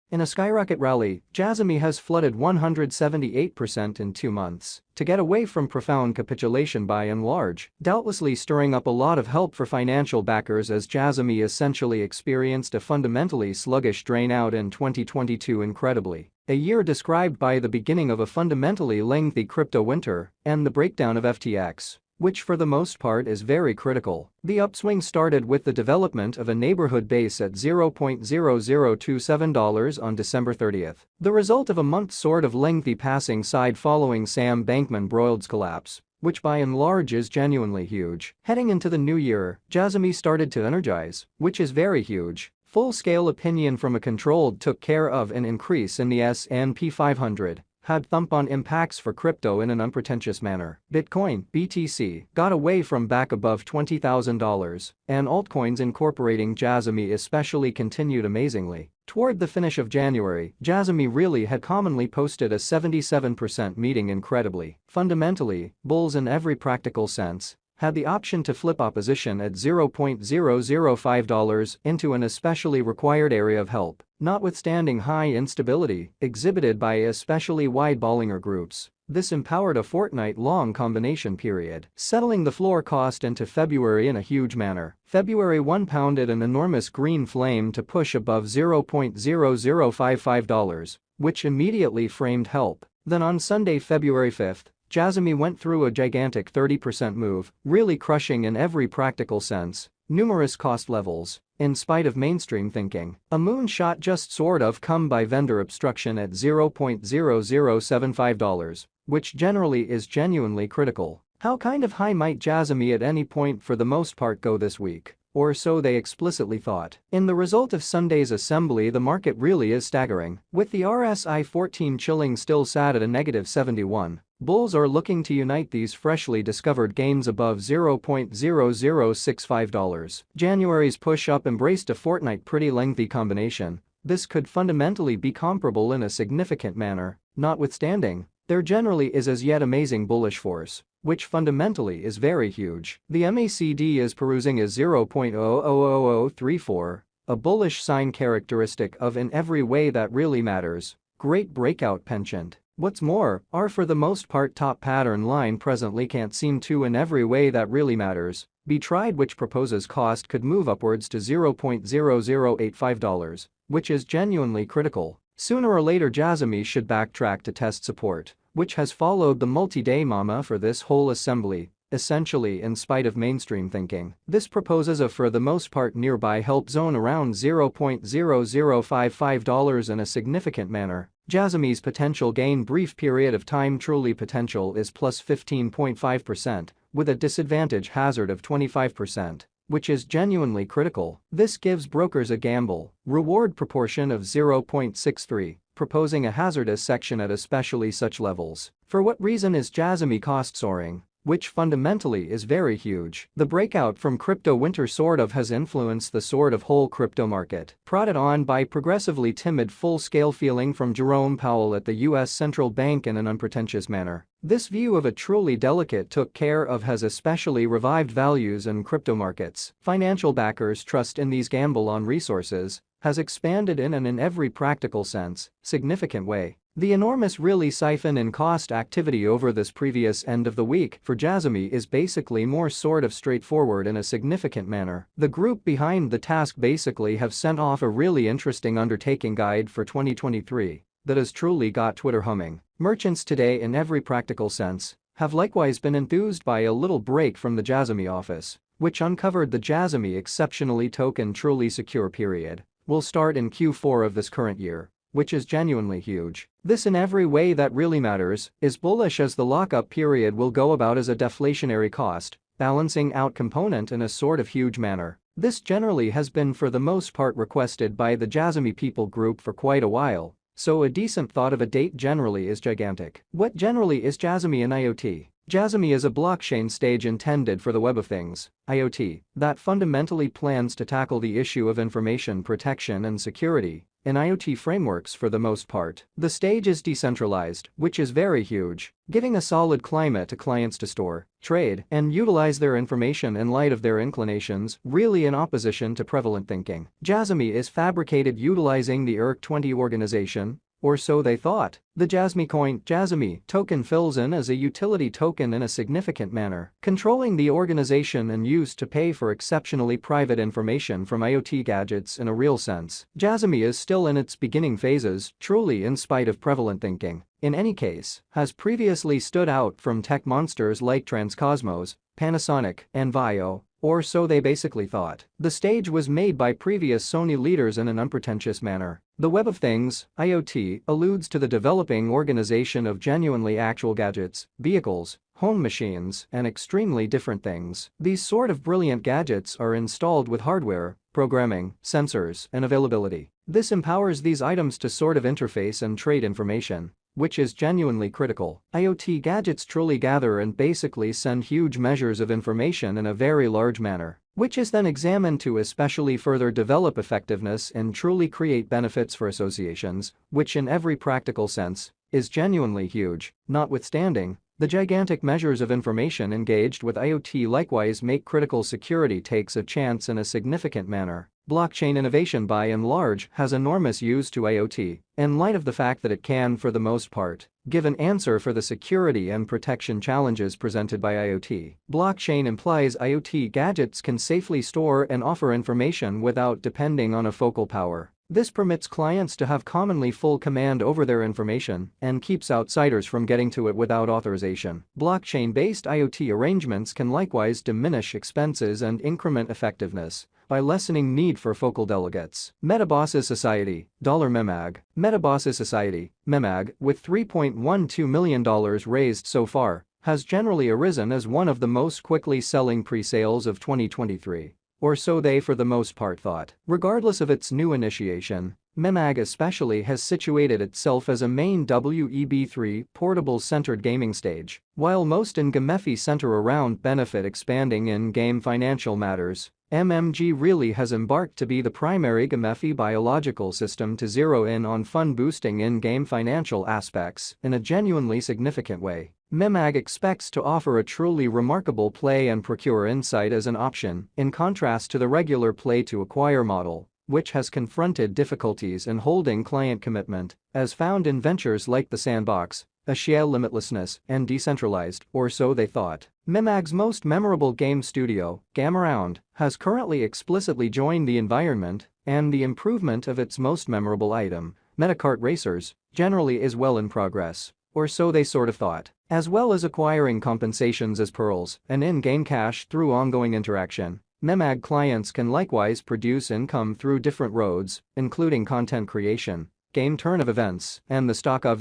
In a skyrocket rally, Jasmy has flooded 178% in 2 months to get away from profound capitulation by and large, doubtlessly stirring up a lot of help for financial backers as Jasmy essentially experienced a fundamentally sluggish drain out in 2022 incredibly. A year described by the beginning of a fundamentally lengthy crypto winter and the breakdown of FTX, which for the most part is very critical. The upswing started with the development of a neighborhood base at $0.0027 on December 30th, the result of a month's sort of lengthy passing side following Sam Bankman-Fried's collapse, which by and large is genuinely huge. Heading into the new year, Jasmy started to energize, which is very huge. Full-scale opinion from a controlled took care of an increase in the S&P 500. Had thump on impacts for crypto in an unpretentious manner. Bitcoin, BTC, got away from back above $20,000, and altcoins incorporating Jasmy especially continued amazingly. Toward the finish of January, Jasmy really had commonly posted a 77% meeting incredibly. Fundamentally, bulls in every practical sense had the option to flip opposition at $0.005 into an especially required area of help, notwithstanding high instability exhibited by especially wide Bollinger groups. This empowered a fortnight-long combination period, settling the floor cost into February in a huge manner. February 1 pounded an enormous green flame to push above $0.0055, which immediately framed help. Then on Sunday, February 5, Jasmy went through a gigantic 30% move, really crushing in every practical sense numerous cost levels. In spite of mainstream thinking, a moonshot just sort of come by vendor obstruction at $0.0075, which generally is genuinely critical. How kind of high might Jasmy at any point for the most part go this week? Or so they explicitly thought. In the result of Sunday's assembly, the market really is staggering, with the RSI 14 chilling still sat at a -71. Bulls are looking to unite these freshly discovered gains above $0.0065. January's push-up embraced a fortnight pretty lengthy combination. This could fundamentally be comparable in a significant manner, notwithstanding, there generally is as yet amazing bullish force, which fundamentally is very huge. The MACD is perusing as 0.000034, a bullish sign characteristic of in every way that really matters. Great breakout penchant. What's more, our for the most part top pattern line presently can't seem to in every way that really matters be tried, which proposes cost could move upwards to $0.0085, which is genuinely critical. Sooner or later Jasmy should backtrack to test support, which has followed the multi-day mama for this whole assembly, essentially in spite of mainstream thinking. This proposes a for the most part nearby help zone around $0.0055 in a significant manner. Jasmy's potential gain brief period of time truly potential is plus 15.5%, with a disadvantage hazard of 25%, which is genuinely critical. This gives brokers a gamble reward proportion of 0.63, proposing a hazardous section at especially such levels. For what reason is Jasmy cost soaring? Which fundamentally is very huge. The breakout from crypto winter sort of has influenced the sort of whole crypto market, prodded on by progressively timid full-scale feeling from Jerome Powell at the US Central Bank in an unpretentious manner. This view of a truly delicate took care of has especially revived values in crypto markets. Financial backers' trust in these gamble on resources has expanded in and in every practical sense, significant way. The enormous really siphon in cost activity over this previous end of the week for Jasmy is basically more sort of straightforward in a significant manner. The group behind the task basically have sent off a really interesting undertaking guide for 2023 that has truly got Twitter humming. Merchants today in every practical sense have likewise been enthused by a little break from the Jasmy office, which uncovered the Jasmy exceptionally token truly secure period will start in Q4 of this current year, which is genuinely huge. This in every way that really matters is bullish as the lockup period will go about as a deflationary cost, balancing out component in a sort of huge manner. This generally has been for the most part requested by the Jasmy people group for quite a while, so a decent thought of a date generally is gigantic. What generally is Jasmy in IoT? Jasmy is a blockchain stage intended for the Web of Things, IoT, that fundamentally plans to tackle the issue of information protection and security, in IoT frameworks for the most part. The stage is decentralized, which is very huge, giving a solid climate to clients to store, trade, and utilize their information in light of their inclinations, really in opposition to prevalent thinking. Jasmy is fabricated utilizing the ERC-20 organization, or so they thought. The Jasmy coin Jasmy token fills in as a utility token in a significant manner, controlling the organization and used to pay for exceptionally private information from IoT gadgets in a real sense. Jasmy is still in its beginning phases, truly in spite of prevalent thinking. In any case, has previously stood out from tech monsters like Transcosmos, Panasonic, and Vio, or so they basically thought. The stage was made by previous Sony leaders in an unpretentious manner. The Web of Things, IoT, alludes to the developing organization of genuinely actual gadgets, vehicles, home machines, and extremely different things. These sort of brilliant gadgets are installed with hardware, programming, sensors, and availability. This empowers these items to sort of interface and trade information, which is genuinely critical. IoT gadgets truly gather and basically send huge measures of information in a very large manner, which is then examined to especially further develop effectiveness and truly create benefits for associations, which in every practical sense is genuinely huge. Notwithstanding, the gigantic measures of information engaged with IoT likewise make critical security takes a chance in a significant manner. Blockchain innovation by and large has enormous use to IoT, in light of the fact that it can, for the most part, give an answer for the security and protection challenges presented by IoT. Blockchain implies IoT gadgets can safely store and offer information without depending on a focal power. This permits clients to have commonly full command over their information and keeps outsiders from getting to it without authorization. Blockchain-based IoT arrangements can likewise diminish expenses and increment effectiveness by lessening need for focal delegates. Metabosses Society, $MEMAG. Metabosses Society, MEMAG, with $3.12 million raised so far, has generally arisen as one of the most quickly selling pre-sales of 2023. Or so they for the most part thought. Regardless of its new initiation, MEMAG especially has situated itself as a main Web3 portable-centered gaming stage. While most in GameFi center around benefit expanding in-game financial matters, MMG really has embarked to be the primary GameFi biological system to zero in on fun-boosting in-game financial aspects in a genuinely significant way. MEMAG expects to offer a truly remarkable play and procure insight as an option, in contrast to the regular play-to-acquire model, which has confronted difficulties in holding client commitment, as found in ventures like the Sandbox, Ashiel Limitlessness, and Decentralized, or so they thought. MEMAG's most memorable game studio, Gamearound, has currently explicitly joined the environment, and the improvement of its most memorable item, Metakart Racers, generally is well in progress. Or so they sort of thought. As well as acquiring compensations as pearls and in-game cash through ongoing interaction, MEMAG clients can likewise produce income through different roads, including content creation, game turn of events, and the stock of